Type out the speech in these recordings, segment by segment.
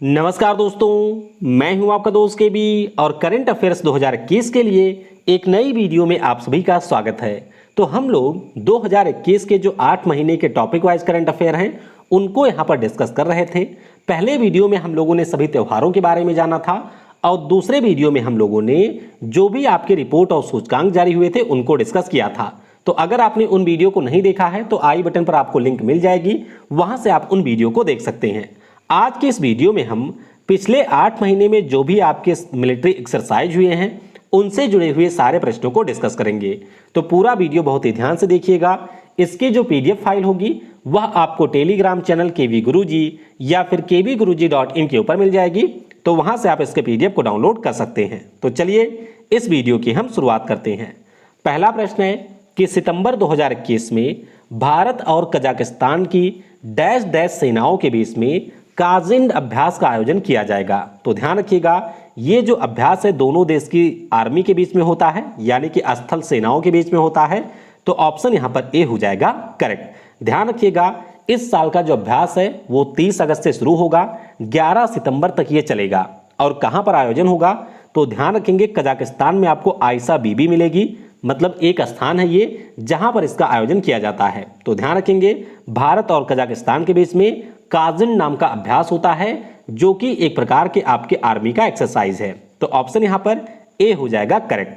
नमस्कार दोस्तों, मैं हूं आपका दोस्त के बी और करंट अफेयर्स 2021 के लिए एक नई वीडियो में आप सभी का स्वागत है। तो हम लोग 2021 के जो 8 महीने के टॉपिक वाइज करंट अफेयर हैं उनको यहां पर डिस्कस कर रहे थे। पहले वीडियो में हम लोगों ने सभी त्योहारों के बारे में जाना था और दूसरे वीडियो में हम लोगों ने जो भी आपके रिपोर्ट और सूचकांक जारी हुए थे उनको डिस्कस किया था। तो अगर आपने उन वीडियो को नहीं देखा है तो आई बटन पर आपको लिंक मिल जाएगी, वहां से आप उन वीडियो को देख सकते हैं। आज के इस वीडियो में हम पिछले 8 महीने में जो भी आपके मिलिट्री एक्सरसाइज हुए हैं उनसे जुड़े हुए सारे प्रश्नों को डिस्कस करेंगे। तो पूरा वीडियो बहुत ही ध्यान से देखिएगा। इसकी जो पीडीएफ फाइल होगी वह आपको टेलीग्राम चैनल केवी गुरुजी या फिर kvguruji.in के ऊपर मिल जाएगी, तो वहां से आप इसके पीडीएफ को डाउनलोड कर सकते हैं। तो चलिए इस वीडियो की हम शुरुआत करते हैं। पहला प्रश्न है कि सितंबर 2021 में भारत और कजाकिस्तान की डैश डैश सेनाओं के बीच में काजिंड अभ्यास का आयोजन किया जाएगा। तो ध्यान रखिएगा, ये जो अभ्यास है दोनों देश की आर्मी के बीच में होता है, यानी कि स्थल सेनाओं के बीच में होता है। तो ऑप्शन यहां पर ए हो जाएगा करेक्ट। ध्यान रखिएगा, इस साल का जो अभ्यास है वो 30 अगस्त से शुरू होगा, 11 सितंबर तक ये चलेगा। और कहां पर आयोजन होगा तो ध्यान रखेंगे, कजाकिस्तान में आपको आयसा बीबी मिलेगी, मतलब एक स्थान है ये जहां पर इसका आयोजन किया जाता है। तो ध्यान रखेंगे, भारत और कजाकिस्तान के बीच में काजिन नाम का अभ्यास होता है जो कि एक प्रकार के आपके आर्मी का एक्सरसाइज है। तो ऑप्शन यहां पर ए हो जाएगा करेक्ट।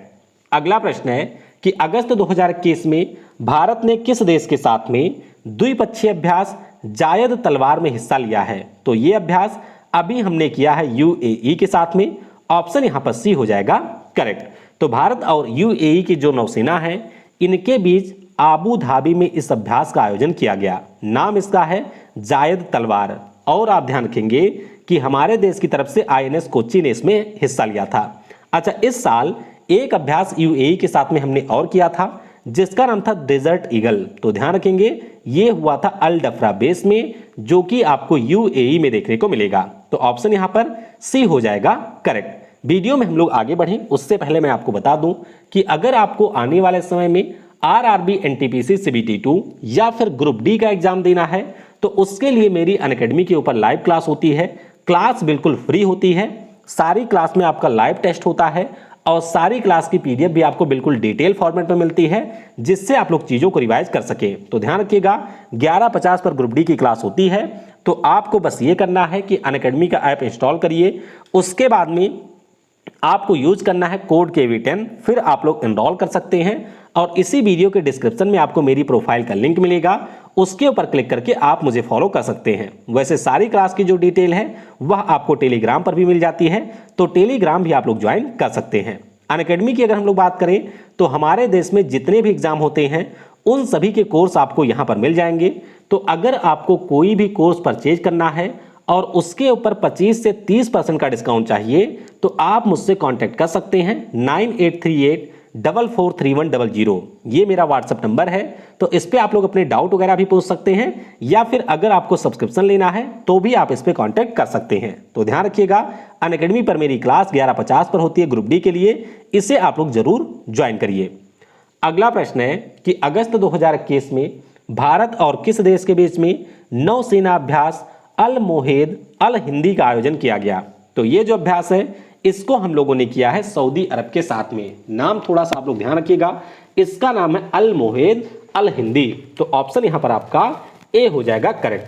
अगला प्रश्न है कि अगस्त 2021 में भारत ने किस देश के साथ में द्विपक्षीय अभ्यास जायद तलवार में हिस्सा लिया है। तो यह अभ्यास अभी हमने किया है यूएई के साथ में। ऑप्शन यहां पर सी हो जाएगा करेक्ट। तो भारत और यूएई की जो नौसेना है इनके बीच आबू धाबी में इस अभ्यास का आयोजन किया गया। नाम इसका है जायद तलवार। और आप ध्यान रखेंगे कि हमारे देश की तरफ से आईएनएस कोच्चि ने इसमें हिस्सा लिया था। अच्छा, इस साल एक अभ्यास यूएई के साथ में हमने और किया था जिसका नाम था डेजर्ट ईगल। तो ध्यान रखेंगे, ये हुआ था अल डफरा बेस में, जो कि आपको यूएई में देखने को मिलेगा। तो ऑप्शन यहां पर सी हो जाएगा करेक्ट। वीडियो में हम लोग आगे बढ़ें उससे पहले मैं आपको बता दूं कि अगर आपको आने वाले समय में आरआरबी एनटीपीसी सीबीटी 2 या फिर ग्रुप डी का एग्जाम देना है तो उसके लिए मेरी अनअकैडमी के ऊपर लाइव क्लास होती है। क्लास बिल्कुल फ्री होती है, सारी क्लास में आपका लाइव टेस्ट होता है और सारी क्लास की पीडीएफ भी आपको बिल्कुल डिटेल फॉर्मेट में मिलती है जिससे आप लोग चीजों को रिवाइज कर सके। तो ध्यान रखिएगा, 11:50 पर ग्रुप डी की क्लास होती है। तो आपको बस ये करना है कि अनअकैडमी का ऐप इंस्टॉल करिए, उसके बाद में आपको यूज करना है कोड KV10, फिर आप लोग एनरोल कर सकते हैं। और इसी वीडियो के डिस्क्रिप्शन में आपको मेरी प्रोफाइल का लिंक मिलेगा, उसके ऊपर क्लिक करके आप मुझे फॉलो कर सकते हैं। वैसे सारी क्लास की जो डिटेल है वह आपको टेलीग्राम पर भी मिल जाती है, तो टेलीग्राम भी आप लोग ज्वाइन कर सकते हैं। अनअकैडमी की अगर हम लोग बात करें तो हमारे देश में जितने भी एग्जाम होते हैं उन सभी के कोर्स आपको यहाँ पर मिल जाएंगे। तो अगर आपको कोई भी कोर्स परचेज करना है और उसके ऊपर 25 से 30% का डिस्काउंट चाहिए तो आप मुझसे कांटेक्ट कर सकते हैं। 9838443100 ये मेरा व्हाट्सएप नंबर है। तो इस पे आप लोग अपने डाउट वगैरह भी पूछ सकते हैं, या फिर अगर आपको सब्सक्रिप्शन लेना है तो भी आप इस पे कांटेक्ट कर सकते हैं। तो ध्यान रखिएगा, अनअकैडमी पर मेरी क्लास 11:50 पर होती है ग्रुप डी के लिए, इसे आप लोग जरूर ज्वाइन करिए। अगला प्रश्न है कि अगस्त 2021 में भारत और किस देश के बीच में नौसेना अभ्यास अल मोहेद अल हिंदी का आयोजन किया गया। तो ये जो अभ्यास है इसको हम लोगों ने किया है सऊदी अरब के साथ में। नाम थोड़ा सा आप लोग ध्यान रखिएगा, इसका नाम है अल मोहेद अल हिंदी। तो ऑप्शन यहां पर आपका ए हो जाएगा करेक्ट।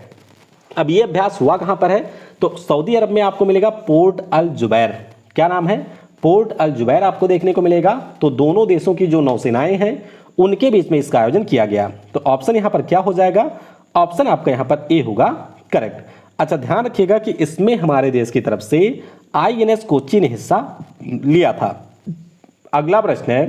अब ये अभ्यास हुआ कहां पर है तो सऊदी अरब में आपको मिलेगा पोर्ट अल जुबैर। क्या नाम है? पोर्ट अल जुबैर आपको देखने को मिलेगा। तो दोनों देशों की जो नौसेनाएं हैं उनके बीच में इसका आयोजन किया गया। तो ऑप्शन यहां पर क्या हो जाएगा? ऑप्शन आपका यहां पर ए होगा करेक्ट। अच्छा, ध्यान रखिएगा कि इसमें हमारे देश की तरफ से आईएनएस कोच्चि ने हिस्सा लिया था। अगला प्रश्न है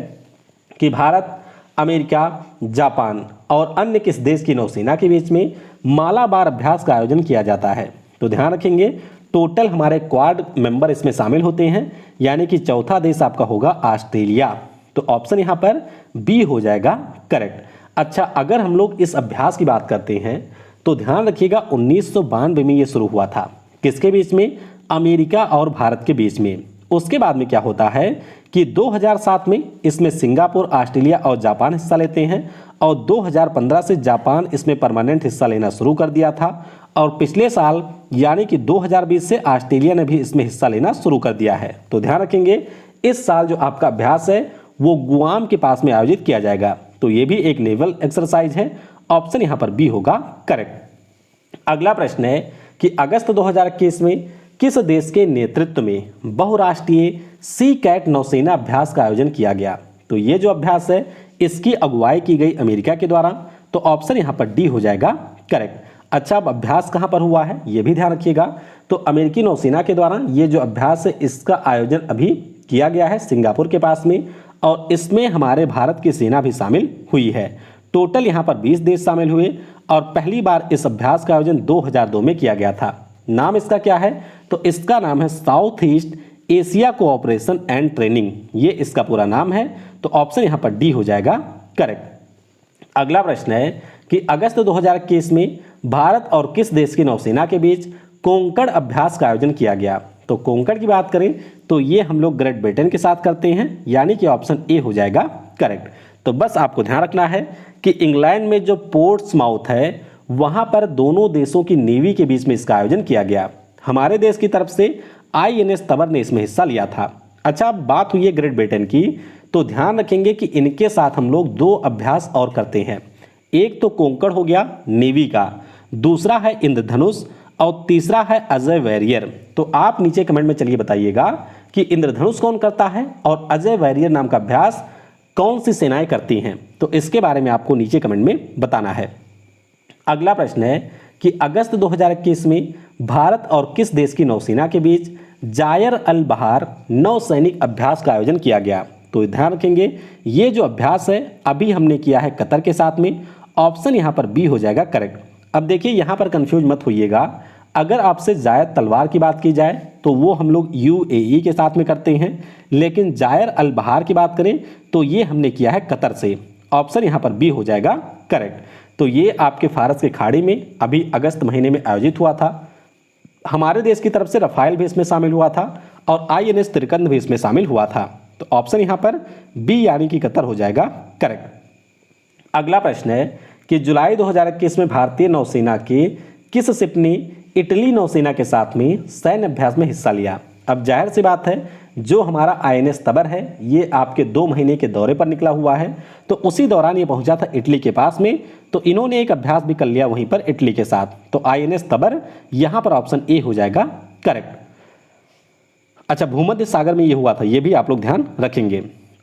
कि भारत, अमेरिका, जापान और अन्य किस देश की नौसेना के बीच में मालाबार अभ्यास का आयोजन किया जाता है। तो ध्यान रखेंगे, टोटल हमारे क्वाड मेंबर इसमें शामिल होते हैं, यानी कि चौथा देश आपका होगा ऑस्ट्रेलिया। तो ऑप्शन यहां पर बी हो जाएगा करेक्ट। अच्छा, अगर हम लोग इस अभ्यास की बात करते हैं तो ध्यान रखिएगा 1992 में ये शुरू हुआ था। किसके बीच में? अमेरिका और भारत के बीच में। उसके बाद में क्या होता है कि 2007 में इसमें सिंगापुर, ऑस्ट्रेलिया और जापान हिस्सा लेते हैं और 2015 से जापान इसमें परमानेंट हिस्सा लेना शुरू कर दिया था। और पिछले साल यानी कि 2020 से ऑस्ट्रेलिया ने भी इसमें हिस्सा लेना शुरू कर दिया है। तो ध्यान रखेंगे इस साल जो आपका अभ्यास है वो गुआम के पास में आयोजित किया जाएगा। तो ये भी एक नेवल एक्सरसाइज है। ऑप्शन यहाँ पर बी होगा करेक्ट। अगला प्रश्न है कि अगस्त 2021 में किस देश के नेतृत्व में बहुराष्ट्रीय सी कैट नौसेना अभ्यास का आयोजन किया गया। तो ये जो अभ्यास है इसकी अगुवाई की गई अमेरिका के द्वारा। तो ऑप्शन यहाँ पर डी हो जाएगा करेक्ट। अच्छा, अब अभ्यास कहाँ पर हुआ है ये भी ध्यान रखिएगा। तो अमेरिकी नौसेना के द्वारा ये जो अभ्यास है इसका आयोजन अभी किया गया है सिंगापुर के पास में, और इसमें हमारे भारत की सेना भी शामिल हुई है। टोटल यहाँ पर 20 देश शामिल हुए और पहली बार इस अभ्यास का आयोजन 2002 में किया गया था। नाम इसका क्या है? तो इसका नाम है south east Asia cooperation and training, ये इसका पूरा नाम है। तो ऑप्शन यहाँ पर डी हो जाएगा करेक्ट। अगला प्रश्न है कि अगस्त 2021 में भारत और किस देश की नौसेना के बीच कोंकण अभ्यास का आयोजन किया गया। तो कोंकण की बात करें तो ये हम लोग ग्रेट ब्रिटेन के साथ करते हैं, यानी कि ऑप्शन ए हो जाएगा करेक्ट। तो बस आपको ध्यान रखना है कि इंग्लैंड में जो पोर्ट्समाउथ है वहां पर दोनों देशों की नेवी के बीच में इसका आयोजन किया गया। हमारे देश की तरफ से INS तबर ने इसमें हिस्सा लिया था। अच्छा, बात हुई है ग्रेट ब्रिटेन की, तो ध्यान रखेंगे कि इनके साथ हम लोग 2 अभ्यास और करते हैं। एक तो कोंकण हो गया नेवी का, दूसरा है इंद्रधनुष और तीसरा है अजय वॉरियर। तो आप नीचे कमेंट में चलिए बताइएगा कि इंद्रधनुष कौन करता है और अजय वॉरियर नाम का अभ्यास कौन सी सेनाएं करती हैं। तो इसके बारे में आपको नीचे कमेंट में बताना है। अगला प्रश्न है कि अगस्त 2021 में भारत और किस देश की नौसेना के बीच जायर अल बहार नौसैनिक अभ्यास का आयोजन किया गया। तो ध्यान रखेंगे ये जो अभ्यास है अभी हमने किया है कतर के साथ में। ऑप्शन यहाँ पर बी हो जाएगा करेक्ट। अब देखिए यहाँ पर कंफ्यूज मत होइएगा, अगर आपसे जायद तलवार की बात की जाए तो वो हम लोग UAE के साथ में करते हैं, लेकिन जायर अल बहार की बात करें तो ये हमने किया है कतर से। ऑप्शन यहाँ पर बी हो जाएगा करेक्ट। तो ये आपके फारस के खाड़ी में अभी अगस्त महीने में आयोजित हुआ था। हमारे देश की तरफ से रफाइल भी इसमें शामिल हुआ था और INS तिरकंद भी इसमें शामिल हुआ था। तो ऑप्शन यहाँ पर बी यानी कि कतर हो जाएगा करेक्ट। अगला प्रश्न है कि जुलाई 2021 में भारतीय नौसेना के किस शिप ने इटली नौसेना के साथ में सैन्य अभ्यास में हिस्सा लिया। अब जाहिर सी बात है जो हमारा INS तबर है ये आपके 2 महीने के दौरे पर निकला हुआ है, तो उसी दौरान ये पहुंचा था इटली के पास में। तो इन्होंने एक अभ्यास भी कर लिया वहीं पर इटली के साथ। तो INS तबर यहाँ पर ऑप्शन ए हो जाएगा करेक्ट। अच्छा, भूमध्य सागर में ये हुआ था, ये भी आप लोग ध्यान रखेंगे।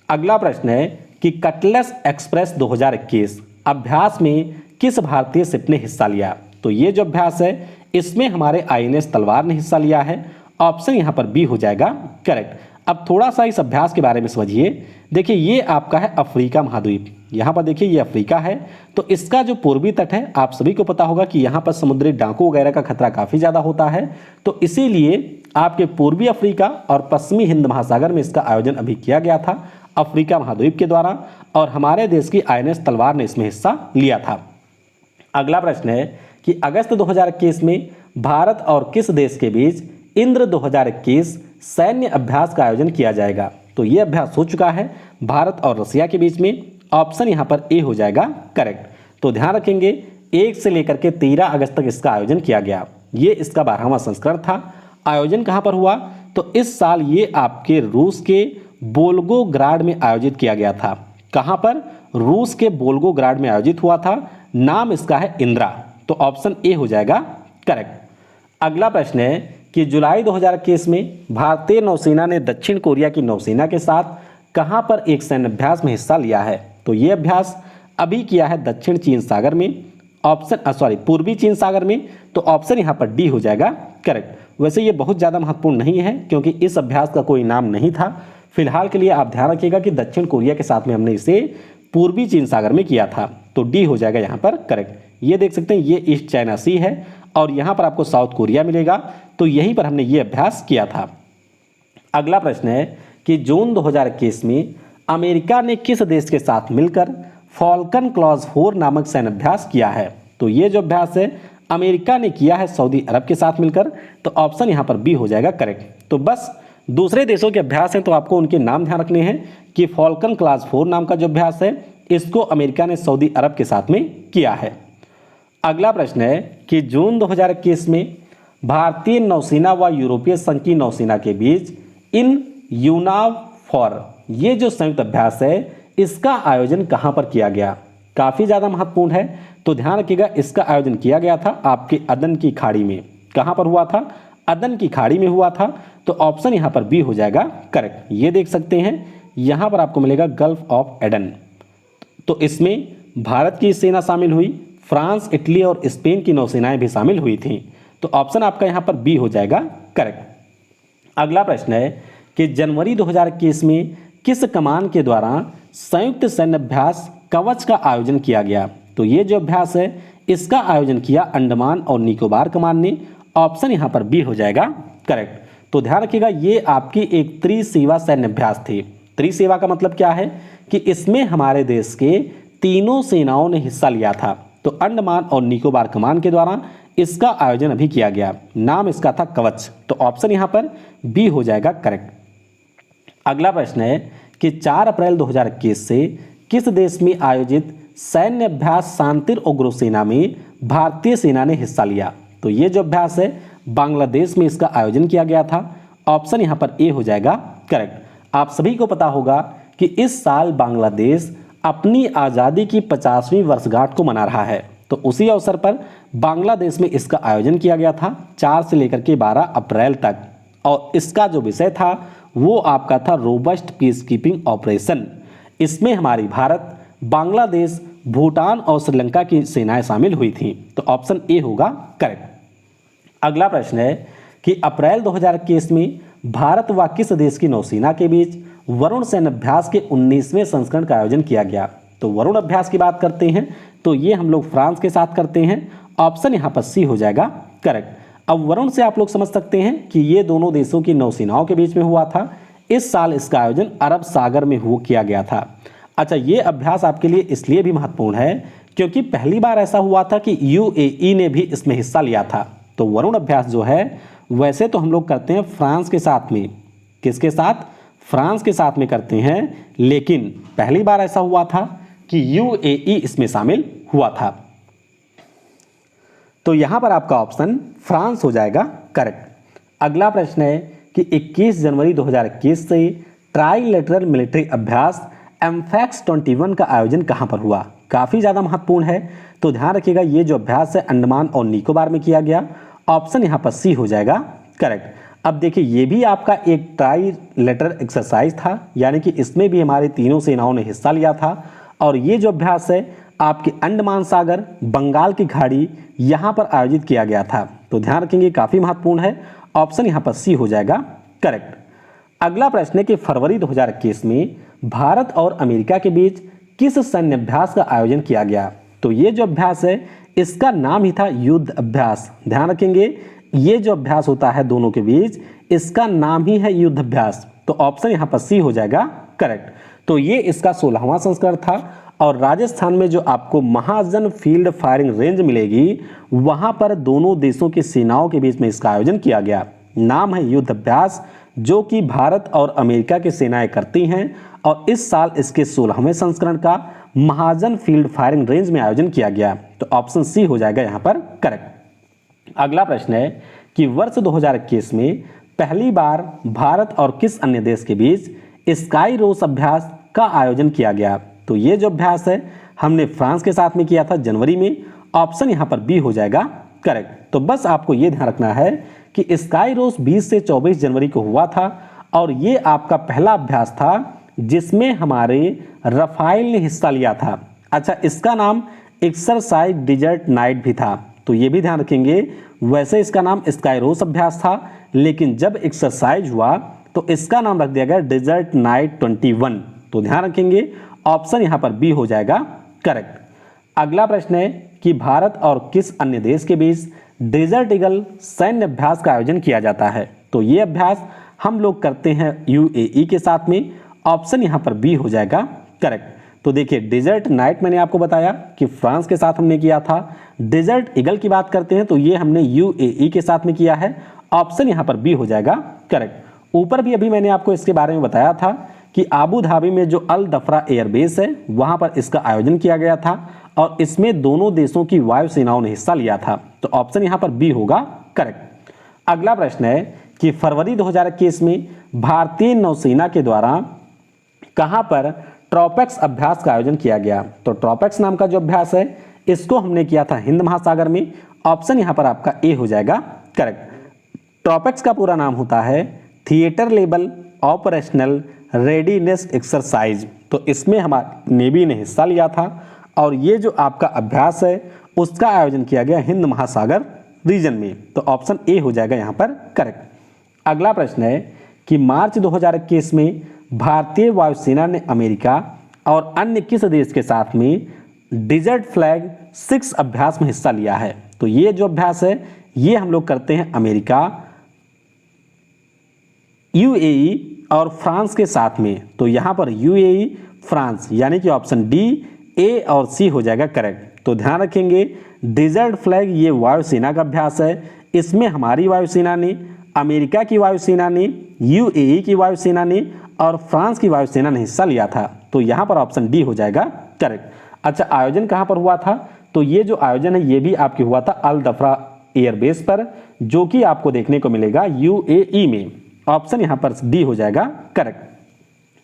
अगला प्रश्न है कि कटलेस एक्सप्रेस 2021 अभ्यास में किस भारतीय शिप ने हिस्सा लिया। तो ये जो अभ्यास है इसमें हमारे INS तलवार ने हिस्सा लिया है। ऑप्शन यहाँ पर बी हो जाएगा करेक्ट। अब थोड़ा सा इस अभ्यास के बारे में समझिए। देखिए ये आपका है अफ्रीका महाद्वीप, यहाँ पर देखिए ये अफ्रीका है। तो इसका जो पूर्वी तट है आप सभी को पता होगा कि यहाँ पर समुद्री डाकू वगैरह का खतरा काफ़ी ज़्यादा होता है। तो इसीलिए आपके पूर्वी अफ्रीका और पश्चिमी हिंद महासागर में इसका आयोजन अभी किया गया था अफ्रीका महाद्वीप के द्वारा, और हमारे देश की INS तलवार ने इसमें हिस्सा लिया था। अगला प्रश्न है कि अगस्त 2021 में भारत और किस देश के बीच इंद्र 2021 सैन्य अभ्यास का आयोजन किया जाएगा। तो ये अभ्यास हो चुका है भारत और रसिया के बीच में। ऑप्शन यहाँ पर ए हो जाएगा करेक्ट। तो ध्यान रखेंगे 1 से लेकर के 13 अगस्त तक इसका आयोजन किया गया। ये इसका 12वां संस्करण था। आयोजन कहाँ पर हुआ? तो इस साल ये आपके रूस के वोल्गोग्राड में आयोजित किया गया था। कहाँ पर? रूस के वोल्गोग्राड में आयोजित हुआ था। नाम इसका है इंद्रा। तो ऑप्शन ए हो जाएगा करेक्ट। अगला प्रश्न है कि जुलाई 2021 में भारतीय नौसेना ने दक्षिण कोरिया की नौसेना के साथ कहां पर एक सैन्य अभ्यास में हिस्सा लिया है। तो ये अभ्यास अभी किया है दक्षिण चीन सागर में, पूर्वी चीन सागर में। तो ऑप्शन यहां पर डी हो जाएगा करेक्ट। वैसे ये बहुत ज़्यादा महत्वपूर्ण नहीं है क्योंकि इस अभ्यास का कोई नाम नहीं था। फिलहाल के लिए आप ध्यान रखिएगा कि दक्षिण कोरिया के साथ में हमने इसे पूर्वी चीन सागर में किया था। तो डी हो जाएगा यहाँ पर करेक्ट। ये देख सकते हैं ये ईस्ट चाइना सी है और यहाँ पर आपको साउथ कोरिया मिलेगा। तो यहीं पर हमने ये अभ्यास किया था। अगला प्रश्न है कि जून 2021 में अमेरिका ने किस देश के साथ मिलकर फॉल्कन क्लॉज 4 नामक सैन्य अभ्यास किया है। तो ये जो अभ्यास है अमेरिका ने किया है सऊदी अरब के साथ मिलकर। तो ऑप्शन यहाँ पर बी हो जाएगा करेक्ट। तो बस दूसरे देशों के अभ्यास हैं तो आपको उनके नाम ध्यान रखने हैं कि फॉल्कन क्लॉज 4 नाम का जो अभ्यास है इसको अमेरिका ने सऊदी अरब के साथ में किया है। अगला प्रश्न है कि जून 2021 में भारतीय नौसेना व यूरोपीय संघ की नौसेना के बीच इन यूनाफॉर ये जो संयुक्त अभ्यास है इसका आयोजन कहां पर किया गया? काफी ज्यादा महत्वपूर्ण है, तो ध्यान रखिएगा इसका आयोजन किया गया था आपके अदन की खाड़ी में। कहां पर हुआ था? अदन की खाड़ी में हुआ था। तो ऑप्शन यहां पर बी हो जाएगा करेक्ट। ये देख सकते हैं यहां पर आपको मिलेगा गल्फ ऑफ एडन। तो इसमें भारत की सेना शामिल हुई, फ्रांस, इटली और स्पेन की नौसेनाएं भी शामिल हुई थीं। तो ऑप्शन आपका यहां पर बी हो जाएगा करेक्ट। अगला प्रश्न है कि जनवरी 2021 में किस कमान के द्वारा संयुक्त सैन्य अभ्यास कवच का आयोजन किया गया? तो ये जो अभ्यास है इसका आयोजन किया अंडमान और निकोबार कमान ने। ऑप्शन यहां पर बी हो जाएगा करेक्ट। तो ध्यान रखिएगा ये आपकी एक त्रिसेवा सैन्य अभ्यास थी। त्रिसेवा का मतलब क्या है कि इसमें हमारे देश के तीनों सेनाओं ने हिस्सा लिया था। तो अंडमान और निकोबार कमान के द्वारा इसका आयोजन अभी किया गया, नाम इसका था कवच। तो ऑप्शन यहां पर बी हो जाएगा करेक्ट। अगला प्रश्न है कि 4 अप्रैल 2021 से किस देश में आयोजित सैन्य अभ्यास शांतिर उग्र सेना में भारतीय सेना ने हिस्सा लिया? तो ये जो अभ्यास है बांग्लादेश में इसका आयोजन किया गया था। ऑप्शन यहां पर ए हो जाएगा करेक्ट। आप सभी को पता होगा कि इस साल बांग्लादेश अपनी आज़ादी की 50वीं वर्षगांठ को मना रहा है। तो उसी अवसर पर बांग्लादेश में इसका आयोजन किया गया था 4 से लेकर के 12 अप्रैल तक। और इसका जो विषय था वो आपका था रोबस्ट पीस कीपिंग ऑपरेशन। इसमें हमारी भारत, बांग्लादेश, भूटान और श्रीलंका की सेनाएं शामिल हुई थीं। तो ऑप्शन ए होगा करेक्ट। अगला प्रश्न है कि अप्रैल 2021 में भारत व किस देश की नौसेना के बीच वरुण सैन्य अभ्यास के 19वें संस्करण का आयोजन किया गया? तो वरुण अभ्यास की बात करते हैं तो ये हम लोग फ्रांस के साथ करते हैं। ऑप्शन यहाँ पर सी हो जाएगा करेक्ट। अब वरुण से आप लोग समझ सकते हैं कि ये दोनों देशों की नौसेनाओं के बीच में हुआ था। इस साल इसका आयोजन अरब सागर में किया गया था। अच्छा, ये अभ्यास आपके लिए इसलिए भी महत्वपूर्ण है क्योंकि पहली बार ऐसा हुआ था कि यूएई ने भी इसमें हिस्सा लिया था। तो वरुण अभ्यास जो है वैसे तो हम लोग करते हैं फ्रांस के साथ में, किसके साथ? फ्रांस के साथ में करते हैं, लेकिन पहली बार ऐसा हुआ था कि यूएई इसमें शामिल हुआ था। तो यहां पर आपका ऑप्शन फ्रांस हो जाएगा करेक्ट। अगला प्रश्न है कि 21 जनवरी 2021 से ट्राइलेटरल मिलिट्री अभ्यास एमफैक्स 21 का आयोजन कहां पर हुआ? काफी ज्यादा महत्वपूर्ण है, तो ध्यान रखिएगा ये जो अभ्यास है अंडमान और निकोबार में किया गया। ऑप्शन यहां पर सी हो जाएगा करेक्ट। अब देखिए ये भी आपका एक ट्राइलेटरल एक्सरसाइज था, यानी कि इसमें भी हमारी तीनों सेनाओं ने हिस्सा लिया था। और ये जो अभ्यास है आपके अंडमान सागर, बंगाल की खाड़ी यहां पर आयोजित किया गया था। तो ध्यान रखेंगे काफी महत्वपूर्ण है। ऑप्शन यहां पर सी हो जाएगा करेक्ट। अगला प्रश्न है कि फरवरी 2021 में भारत और अमेरिका के बीच किस सैन्य अभ्यास का आयोजन किया गया? तो ये जो अभ्यास है इसका नाम ही था युद्ध अभ्यास। ध्यान रखेंगे ये जो अभ्यास होता है दोनों के बीच इसका नाम ही है युद्ध अभ्यास। तो ऑप्शन यहां पर सी हो जाएगा करेक्ट। तो ये इसका 16वां संस्करण था और राजस्थान में जो आपको महाजन फील्ड फायरिंग रेंज मिलेगी वहां पर दोनों देशों की सेनाओं के बीच में इसका आयोजन किया गया। नाम है युद्ध अभ्यास, जो कि भारत और अमेरिका की सेनाएं करती हैं और इस साल इसके 16वें संस्करण का महाजन फील्ड फायरिंग रेंज में आयोजन किया गया। तो ऑप्शन सी हो जाएगा यहां पर करेक्ट। अगला प्रश्न है कि वर्ष 2021 में पहली बार भारत और किस अन्य देश के बीच स्काई रोस अभ्यास का आयोजन किया गया? तो ये जो अभ्यास है हमने फ्रांस के साथ में किया था जनवरी में। ऑप्शन यहां पर बी हो जाएगा करेक्ट। तो बस आपको ये ध्यान रखना है कि स्काई रोस 20 से 24 जनवरी को हुआ था और ये आपका पहला अभ्यास था जिसमें हमारे रफाइल ने हिस्सा लिया था। अच्छा, इसका नाम एक्सरसाइज डिजर्ट नाइट भी था, तो ये भी ध्यान रखेंगे। वैसे इसका नाम स्काई रोस अभ्यास था, लेकिन जब एक्सरसाइज हुआ तो इसका नाम रख दिया गया डिजर्ट नाइट 21। तो ध्यान रखेंगे ऑप्शन यहां पर बी हो जाएगा करेक्ट। अगला प्रश्न है कि भारत और किस अन्य देश के बीच डेजर्ट ईगल सैन्य अभ्यास का आयोजन किया जाता है? तो ये अभ्यास हम लोग करते हैं यूएई के साथ में। ऑप्शन यहां पर बी हो जाएगा करेक्ट। तो देखिए डेजर्ट नाइट मैंने आपको बताया कि फ्रांस के साथ हमने किया था। डेजर्ट ईगल की बात करते हैं तो ये हमने यूएई के साथ में किया है। ऑप्शन यहां पर बी हो जाएगा करेक्ट। ऊपर भी अभी मैंने आपको इसके बारे में बताया था कि आबू धाबी में जो अल दफरा एयरबेस है वहां पर इसका आयोजन किया गया था और इसमें दोनों देशों की वायु सेनाओं ने हिस्सा लिया था। तो ऑप्शन यहां पर बी होगा करेक्ट। अगला प्रश्न है कि फरवरी 2021 में भारतीय नौसेना के द्वारा कहां पर ट्रोपेक्स अभ्यास का आयोजन किया गया। तो ट्रोपेक्स नाम का जो अभ्यास है इसको हमने किया था हिंद महासागर में। ऑप्शन यहां पर आपका ए हो जाएगा करेक्ट। ट्रोपेक्स का पूरा नाम होता है theatre level operational readiness exercise. तो इसमें हमारी नेवी ने हिस्सा लिया था और ये जो आपका अभ्यास है उसका आयोजन किया गया हिंद महासागर रीजन में। तो ऑप्शन ए हो जाएगा यहाँ पर करेक्ट। अगला प्रश्न है कि मार्च 2021 में भारतीय वायुसेना ने अमेरिका और अन्य किस देश के साथ में डिजर्ट फ्लैग 6 अभ्यास में हिस्सा लिया है। तो ये जो अभ्यास है ये हम लोग करते हैं अमेरिका, यूएई और फ्रांस के साथ में। तो यहाँ पर यूएई फ्रांस यानी कि ऑप्शन डी ए और सी हो जाएगा करेक्ट। तो ध्यान रखेंगे डिजर्ट फ्लैग ये वायुसेना का अभ्यास है। इसमें हमारी वायुसेना ने, अमेरिका की वायुसेना ने, यूएई की वायुसेना ने और फ्रांस की वायुसेना ने हिस्सा लिया था। तो यहाँ पर ऑप्शन डी हो जाएगा करेक्ट। अच्छा, आयोजन कहाँ पर हुआ था। तो ये जो आयोजन है ये भी आपके हुआ था अल दफरा एयरबेस पर, जो कि आपको देखने को मिलेगा यूएई में। ऑप्शन यहाँ पर डी हो जाएगा करेक्ट।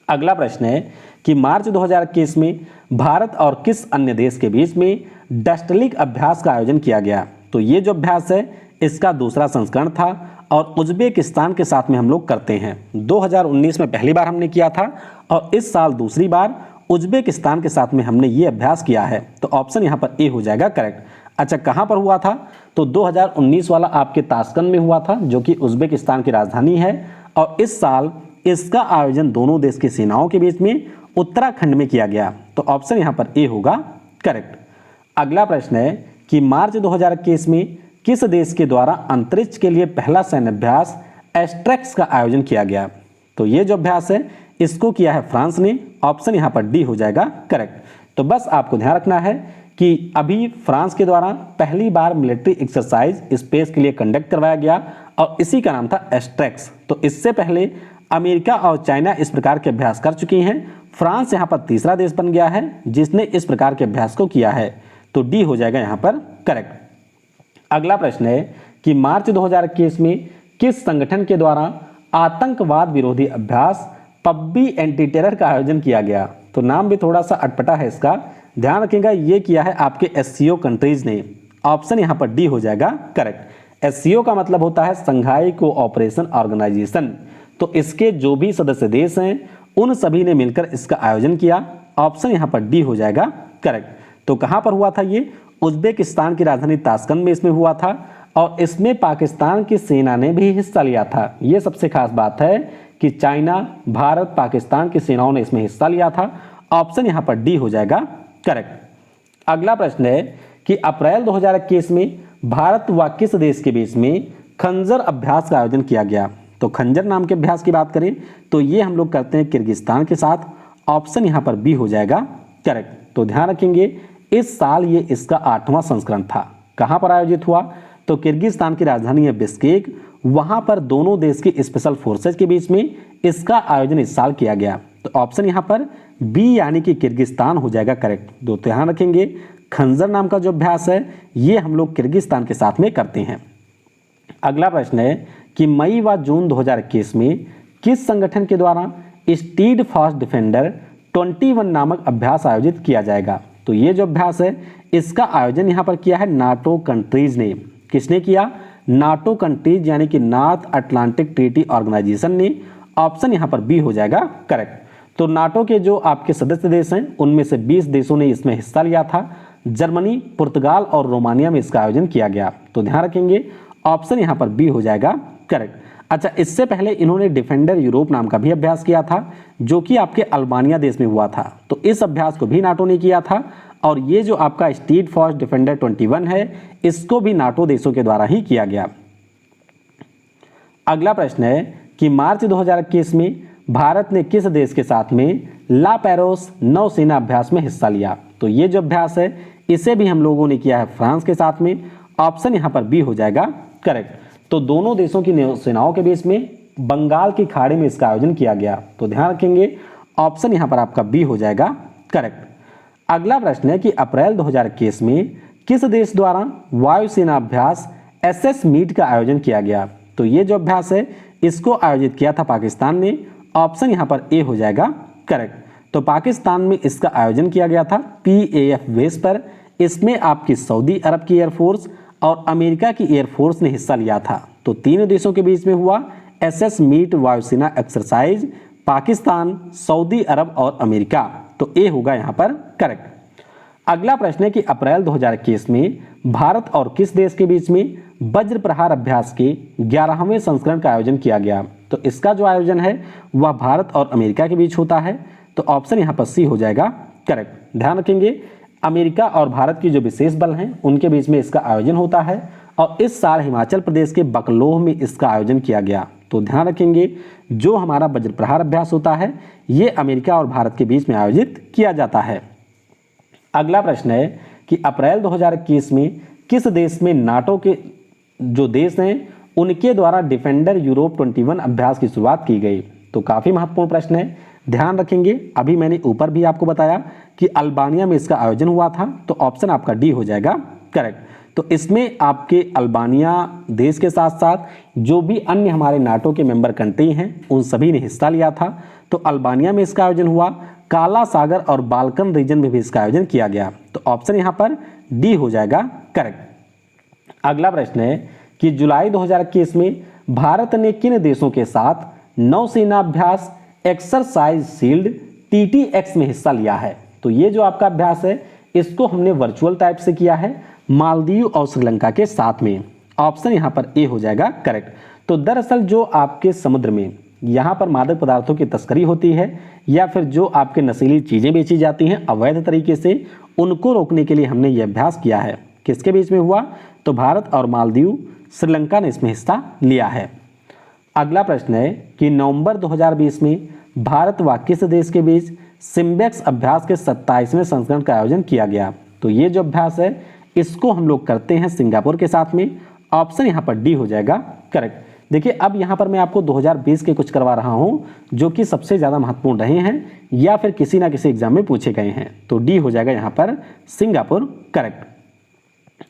अगला प्रश्न है कि मार्च 2021 में भारत और किस अन्य देश के बीच में डस्टलिक अभ्यास का आयोजन किया गया। तो ये जो अभ्यास है इसका दूसरा संस्करण था और उज्बेकिस्तान के साथ में हम लोग करते हैं। 2019 में पहली बार हमने किया था और इस साल दूसरी बार उज्बेकिस्तान के साथ में हमने ये अभ्यास किया है। तो ऑप्शन यहाँ पर ए हो जाएगा करेक्ट। अच्छा, कहाँ पर हुआ था। तो 2019 वाला आपके ताशकंद में हुआ था जो कि उज्बेकिस्तान की राजधानी है और इस साल इसका आयोजन दोनों देश की सेनाओं के बीच में उत्तराखंड में किया गया। तो ऑप्शन यहाँ पर ए होगा करेक्ट। अगला प्रश्न है कि मार्च 2021 में किस देश के द्वारा अंतरिक्ष के लिए पहला सैन्य अभ्यास एस्ट्रेक्स का आयोजन किया गया। तो ये जो अभ्यास है इसको किया है फ्रांस ने। ऑप्शन यहाँ पर डी हो जाएगा करेक्ट। तो बस आपको ध्यान रखना है कि अभी फ्रांस के द्वारा पहली बार मिलिट्री एक्सरसाइज स्पेस के लिए कंडक्ट करवाया गया और इसी का नाम था एस्ट्रेक्स। तो इससे पहले अमेरिका और चाइना इस प्रकार के अभ्यास कर चुकी हैं। फ्रांस यहाँ पर तीसरा देश बन गया है जिसने इस प्रकार के अभ्यास को किया है। तो डी हो जाएगा यहाँ पर करेक्ट। अगला प्रश्न है कि मार्च 2021 में किस संगठन के द्वारा आतंकवाद विरोधी अभ्यास पब्बी एंटी टेरर का आयोजन किया गया। तो नाम भी थोड़ा सा अटपटा है इसका, ध्यान रखिएगा। ये किया है आपके एससीओ कंट्रीज ने। ऑप्शन यहाँ पर डी हो जाएगा करेक्ट। एससीओ का मतलब होता है संघाई कोऑपरेशन ऑर्गेनाइजेशन। तो इसके जो भी सदस्य देश हैं उन सभी ने मिलकर इसका आयोजन किया। ऑप्शन यहाँ पर डी हो जाएगा करेक्ट। तो कहाँ पर हुआ था ये, उज्बेकिस्तान की राजधानी ताशकंद में इसमें हुआ था और इसमें पाकिस्तान की सेना ने भी हिस्सा लिया था। ये सबसे खास बात है कि चाइना, भारत, पाकिस्तान की सेनाओं ने इसमें हिस्सा लिया था। ऑप्शन यहाँ पर डी हो जाएगा करेक्ट। अगला प्रश्न है कि अप्रैल 2021 में भारत व किस देश के बीच में खंजर अभ्यास का आयोजन किया गया। तो खंजर नाम के अभ्यास की बात करें तो ये हम लोग करते हैं किर्गिस्तान के साथ। ऑप्शन यहाँ पर बी हो जाएगा करेक्ट। तो ध्यान रखेंगे इस साल ये इसका 8वां संस्करण था। कहाँ पर आयोजित हुआ, तो किर्गिस्तान की राजधानी है बिश्केक। वहाँ पर दोनों देश की स्पेशल फोर्सेज के बीच में इसका आयोजन इस साल किया गया। तो ऑप्शन यहाँ पर बी यानी कि किर्गिस्तान हो जाएगा करेक्ट। तो ध्यान रखेंगे खंजर नाम का जो अभ्यास है ये हम लोग किर्गिस्तान के साथ में करते हैं। अगला प्रश्न है कि मई व जून 2021 में किस संगठन के द्वारा स्टीड फास्ट डिफेंडर 21 नामक अभ्यास आयोजित किया जाएगा। तो ये जो अभ्यास है इसका आयोजन यहाँ पर किया है नाटो कंट्रीज ने। किसने किया, नाटो कंट्रीज यानी कि नॉर्थ अटलांटिक ट्रीटी ऑर्गेनाइजेशन ने। ऑप्शन यहाँ पर बी हो जाएगा करेक्ट। तो नाटो के जो आपके सदस्य देश हैं उनमें से 20 देशों ने इसमें हिस्सा लिया था। जर्मनी, पुर्तगाल और रोमानिया में इसका आयोजन किया गया। तो ध्यान रखेंगे ऑप्शन यहाँ पर बी हो जाएगा करेक्ट। अच्छा, इससे पहले इन्होंने डिफेंडर यूरोप नाम का भी अभ्यास किया था जो कि आपके अल्बानिया देश में हुआ था। तो इस अभ्यास को भी नाटो ने किया था और ये जो आपका स्टीड फास्ट डिफेंडर 21 है इसको भी नाटो देशों के द्वारा ही किया गया। अगला प्रश्न है कि मार्च 2021 में भारत ने किस देश के साथ में ला पेरोस नौसेना अभ्यास में हिस्सा लिया। तो ये जो अभ्यास है इसे भी हम लोगों ने किया है फ्रांस के साथ में। ऑप्शन यहाँ पर बी हो जाएगा करेक्ट। तो दोनों देशों की नौसेनाओं के बीच में बंगाल की खाड़ी में इसका आयोजन किया गया। तो ध्यान रखेंगे ऑप्शन यहाँ पर आपका बी हो जाएगा करेक्ट। अगला प्रश्न है कि अप्रैल 2021 में किस देश द्वारा वायुसेना अभ्यास एसएस मीट का आयोजन किया गया। तो तो ये जो अभ्यास है इसको आयोजित किया था पाकिस्तान ने। ऑप्शन यहाँ पर ए हो जाएगा करेक्ट। तो पाकिस्तान में इसका आयोजन किया गया था PAF बेस पर। इसमें आपकी सऊदी अरब की एयरफोर्स और अमेरिका की एयरफोर्स ने हिस्सा लिया था। तो तीनों देशों के बीच में हुआ SS मीट वायुसेना एक्सरसाइज, पाकिस्तान, सऊदी अरब और अमेरिका। तो ए होगा यहाँ पर करेक्ट। अगला प्रश्न है कि अप्रैल 2021 में भारत और किस देश के बीच में वज्र प्रहार अभ्यास के 11वें संस्करण का आयोजन किया गया। तो इसका जो आयोजन है वह भारत और अमेरिका के बीच होता है। तो ऑप्शन यहाँ पर सी हो जाएगा करेक्ट। ध्यान रखेंगे अमेरिका और भारत की जो विशेष बल हैं उनके बीच में इसका आयोजन होता है और इस साल हिमाचल प्रदेश के बकलोह में इसका आयोजन किया गया। तो ध्यान रखेंगे जो हमारा वज्र प्रहार अभ्यास होता है ये अमेरिका और भारत के बीच में आयोजित किया जाता है। अगला प्रश्न है कि अप्रैल 2021 में किस देश में नाटो के जो देश हैं उनके द्वारा डिफेंडर यूरोप 21 अभ्यास की शुरुआत की गई। तो काफ़ी महत्वपूर्ण प्रश्न है, ध्यान रखेंगे। अभी मैंने ऊपर भी आपको बताया कि अल्बानिया में इसका आयोजन हुआ था। तो ऑप्शन आपका डी हो जाएगा करेक्ट। तो इसमें आपके अल्बानिया देश के साथ साथ जो भी अन्य हमारे नाटो के मेंबर कंट्री हैं उन सभी ने हिस्सा लिया था। तो अल्बानिया में इसका आयोजन हुआ। काला सागर और बाल्कन रीजन में भी इसका आयोजन किया गया। तो ऑप्शन यहाँ पर डी हो जाएगा करेक्ट। अगला प्रश्न है कि जुलाई 2021 में भारत ने किन देशों के साथ नौसेना अभ्यास एक्सरसाइज शील्ड TTX में हिस्सा लिया है। तो ये जो आपका अभ्यास है इसको हमने वर्चुअल टाइप से किया है मालदीव और श्रीलंका के साथ में। ऑप्शन यहाँ पर ए हो जाएगा करेक्ट। तो दरअसल जो आपके समुद्र में यहाँ पर मादक पदार्थों की तस्करी होती है या फिर जो आपके नशीली चीज़ें बेची जाती हैं अवैध तरीके से, उनको रोकने के लिए हमने ये अभ्यास किया है। किसके बीच में हुआ? तो भारत और मालदीव, श्रीलंका ने इसमें हिस्सा लिया है। अगला प्रश्न है कि नवंबर 2020 में भारत व किस देश के बीच सिम्बेक्स अभ्यास के 27वें संस्करण का आयोजन किया गया। तो ये जो अभ्यास है इसको हम लोग करते हैं सिंगापुर के साथ में। ऑप्शन यहाँ पर डी हो जाएगा करेक्ट। देखिए अब यहाँ पर मैं आपको 2020 के कुछ करवा रहा हूँ जो कि सबसे ज़्यादा महत्वपूर्ण रहे हैं या फिर किसी ना किसी एग्जाम में पूछे गए हैं। तो डी हो जाएगा यहाँ पर सिंगापुर करेक्ट।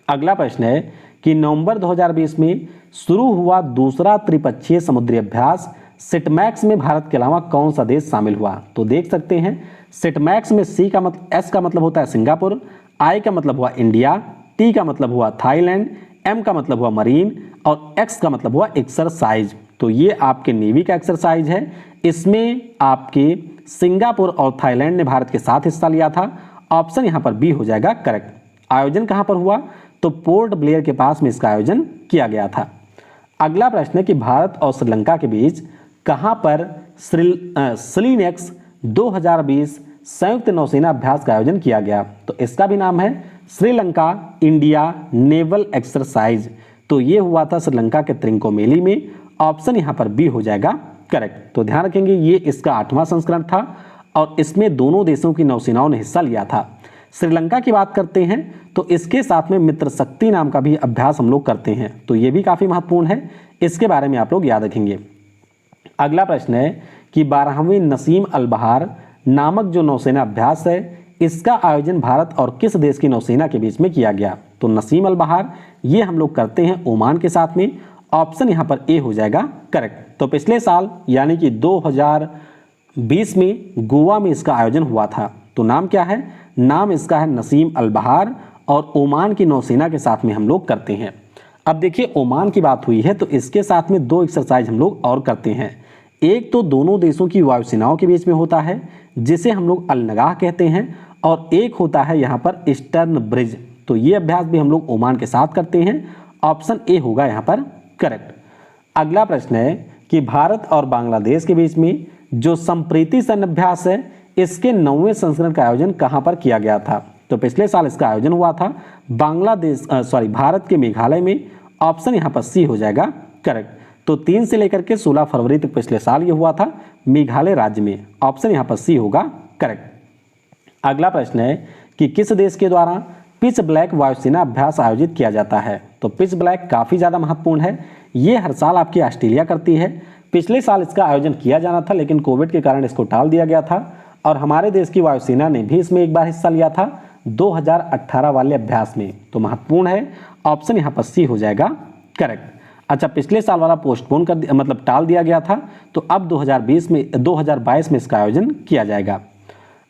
अगला प्रश्न है कि नवंबर 2020 में शुरू हुआ दूसरा त्रिपक्षीय समुद्री अभ्यास सिटमैक्स में भारत के अलावा कौन सा देश शामिल हुआ। तो देख सकते हैं सिटमैक्स में एस का मतलब होता है सिंगापुर, आई का मतलब हुआ इंडिया, टी का मतलब हुआ थाईलैंड, एम का मतलब हुआ मरीन और एक्स का मतलब हुआ एक्सरसाइज। तो ये आपके नेवी का एक्सरसाइज है। इसमें आपके सिंगापुर और थाईलैंड ने भारत के साथ हिस्सा लिया था। ऑप्शन यहाँ पर बी हो जाएगा करेक्ट। आयोजन कहाँ पर हुआ? तो पोर्ट ब्लेयर के पास में इसका आयोजन किया गया था। अगला प्रश्न है कि भारत और श्रीलंका के बीच कहाँ पर स्लीनेक्स 2020 संयुक्त नौसेना अभ्यास का आयोजन किया गया। तो इसका भी नाम है श्रीलंका इंडिया नेवल एक्सरसाइज। तो ये हुआ था श्रीलंका के त्रिंकोमेली में। ऑप्शन यहाँ पर बी हो जाएगा करेक्ट। तो ध्यान रखेंगे ये इसका 8वां संस्करण था और इसमें दोनों देशों की नौसेनाओं ने हिस्सा लिया था। श्रीलंका की बात करते हैं तो इसके साथ में मित्र शक्ति नाम का भी अभ्यास हम लोग करते हैं। तो ये भी काफ़ी महत्वपूर्ण है, इसके बारे में आप लोग याद रखेंगे। अगला प्रश्न है कि 12वीं नसीम अल बहार नामक जो नौसेना अभ्यास है इसका आयोजन भारत और किस देश की नौसेना के बीच में किया गया। तो नसीम अल बहार ये हम लोग करते हैं ओमान के साथ में। ऑप्शन यहाँ पर ए हो जाएगा करेक्ट। तो पिछले साल यानी कि 2020 में गोवा में इसका आयोजन हुआ था। तो नाम क्या है? नाम इसका है नसीम अल बहार और ओमान की नौसेना के साथ में हम लोग करते हैं। अब देखिए ओमान की बात हुई है तो इसके साथ में 2 एक्सरसाइज हम लोग और करते हैं। एक तो दोनों देशों की वायुसेनाओं के बीच में होता है जिसे हम लोग अलनगाह कहते हैं और एक होता है यहाँ पर ईस्टर्न ब्रिज। तो ये अभ्यास भी हम लोग ओमान के साथ करते हैं। ऑप्शन ए होगा यहाँ पर करेक्ट। अगला प्रश्न है कि भारत और बांग्लादेश के बीच में जो संप्रीति सैन्य अभ्यास है इसके 9वें संस्करण का आयोजन कहाँ पर किया गया था। तो पिछले साल इसका आयोजन हुआ था भारत के मेघालय में। ऑप्शन यहाँ पर सी हो जाएगा करेक्ट। तो 3 से लेकर के 16 फरवरी तक पिछले साल ये हुआ था मेघालय राज्य में। ऑप्शन यहाँ पर सी होगा करेक्ट। अगला प्रश्न है कि किस देश के द्वारा पिच ब्लैक वायुसेना अभ्यास आयोजित किया जाता है। तो पिच ब्लैक काफ़ी ज़्यादा महत्वपूर्ण है। ये हर साल आपकी ऑस्ट्रेलिया करती है। पिछले साल इसका आयोजन किया जाना था लेकिन कोविड के कारण इसको टाल दिया गया था और हमारे देश की वायुसेना ने भी इसमें एक बार हिस्सा लिया था 2018 वाले अभ्यास में। तो महत्वपूर्ण है। ऑप्शन यहाँ पर सी हो जाएगा करेक्ट। अच्छा, पिछले साल वाला पोस्टपोन मतलब टाल दिया गया था, तो अब 2022 में इसका आयोजन किया जाएगा।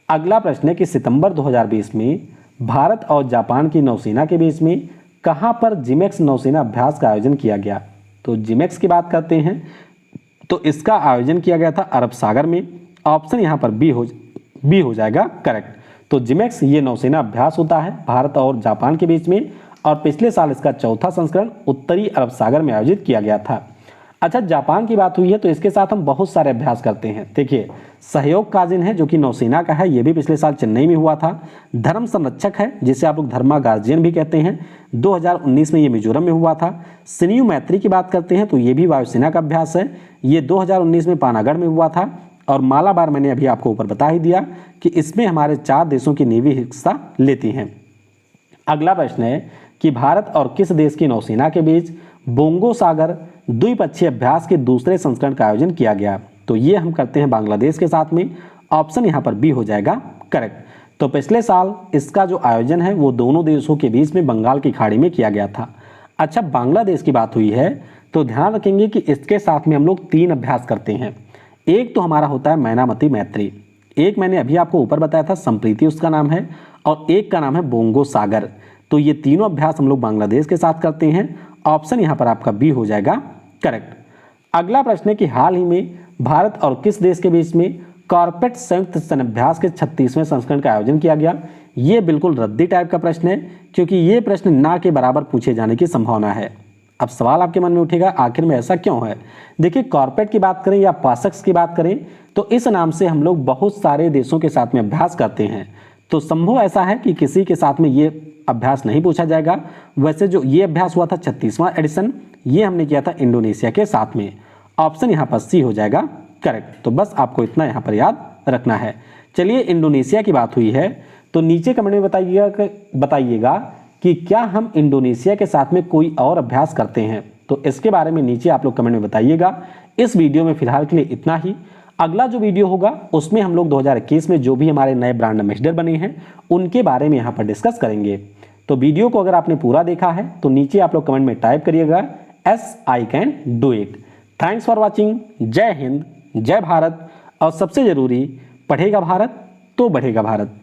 अगला प्रश्न है कि सितंबर 2020 में भारत और जापान की नौसेना के बीच में कहां पर जिमेक्स नौसेना अभ्यास का आयोजन किया गया। तो जिमेक्स की बात करते हैं तो इसका आयोजन किया गया था अरब सागर में। ऑप्शन यहां पर बी हो जाएगा करेक्ट। तो जिमेक्स ये नौसेना अभ्यास होता है भारत और जापान के बीच में, और पिछले साल इसका चौथा संस्करण उत्तरी अरब सागर में आयोजित किया गया था। अच्छा, जापान की बात हुई है तो इसके साथ हम बहुत सारे अभ्यास करते हैं। देखिए, सहयोग काजिन है जो कि नौसेना का है, ये भी पिछले साल चेन्नई में हुआ था। धर्म संरक्षक है जिसे आप लोग धर्मा गार्जियन भी कहते हैं, 2019 में ये मिजोरम में हुआ था। सिन्यू मैत्री की बात करते हैं तो ये भी वायुसेना का अभ्यास है, ये 2019 में पानागढ़ में हुआ था। और मालाबार मैंने अभी आपको ऊपर बता ही दिया कि इसमें हमारे 4 देशों की नेवी हिस्सा लेती हैं। अगला प्रश्न है कि भारत और किस देश की नौसेना के बीच बोंगो सागर द्विपक्षीय अभ्यास के दूसरे संस्करण का आयोजन किया गया। तो ये हम करते हैं बांग्लादेश के साथ में। ऑप्शन यहाँ पर बी हो जाएगा करेक्ट। तो पिछले साल इसका जो आयोजन है वो दोनों देशों के बीच में बंगाल की खाड़ी में किया गया था। अच्छा, बांग्लादेश की बात हुई है तो ध्यान रखेंगे कि इसके साथ में हम लोग 3 अभ्यास करते हैं। एक तो हमारा होता है मैनामती मैत्री, एक मैंने अभी आपको ऊपर बताया था संप्रीति उसका नाम है, और एक का नाम है बोंगो सागर। तो ये तीनों अभ्यास हम लोग बांग्लादेश के साथ करते हैं। ऑप्शन यहाँ पर आपका बी हो जाएगा करेक्ट। अगला प्रश्न है कि हाल ही में भारत और किस देश के बीच में कॉर्पेट संयुक्त सैन्याभ्यास के 36वें संस्करण का आयोजन किया गया। ये बिल्कुल रद्दी टाइप का प्रश्न है क्योंकि ये प्रश्न ना के बराबर पूछे जाने की संभावना है। अब सवाल आपके मन में उठेगा आखिर में ऐसा क्यों है। देखिए, कॉर्पेट की बात करें या पासक्स की बात करें तो इस नाम से हम लोग बहुत सारे देशों के साथ में अभ्यास करते हैं, तो संभव ऐसा है कि किसी के साथ में ये अभ्यास नहीं पूछा जाएगा। वैसे जो ये अभ्यास हुआ था 36वां एडिशन, ये हमने किया था इंडोनेशिया के साथ में। ऑप्शन यहाँ पर सी हो जाएगा करेक्ट। तो बस आपको इतना यहाँ पर याद रखना है। चलिए, इंडोनेशिया की बात हुई है तो नीचे कमेंट में बताइएगा कि क्या हम इंडोनेशिया के साथ में कोई और अभ्यास करते हैं। तो इसके बारे में नीचे आप लोग कमेंट में बताइएगा। इस वीडियो में फिलहाल के लिए इतना ही। अगला जो वीडियो होगा उसमें हम लोग 2021 में जो भी हमारे नए ब्रांड एम्बेसडर बने हैं उनके बारे में यहाँ पर डिस्कस करेंगे। तो वीडियो को अगर आपने पूरा देखा है तो नीचे आप लोग कमेंट में टाइप करिएगा S I can do it. Thanks for watching. जय हिंद, जय भारत, और सबसे जरूरी, पढ़ेगा भारत तो बढ़ेगा भारत।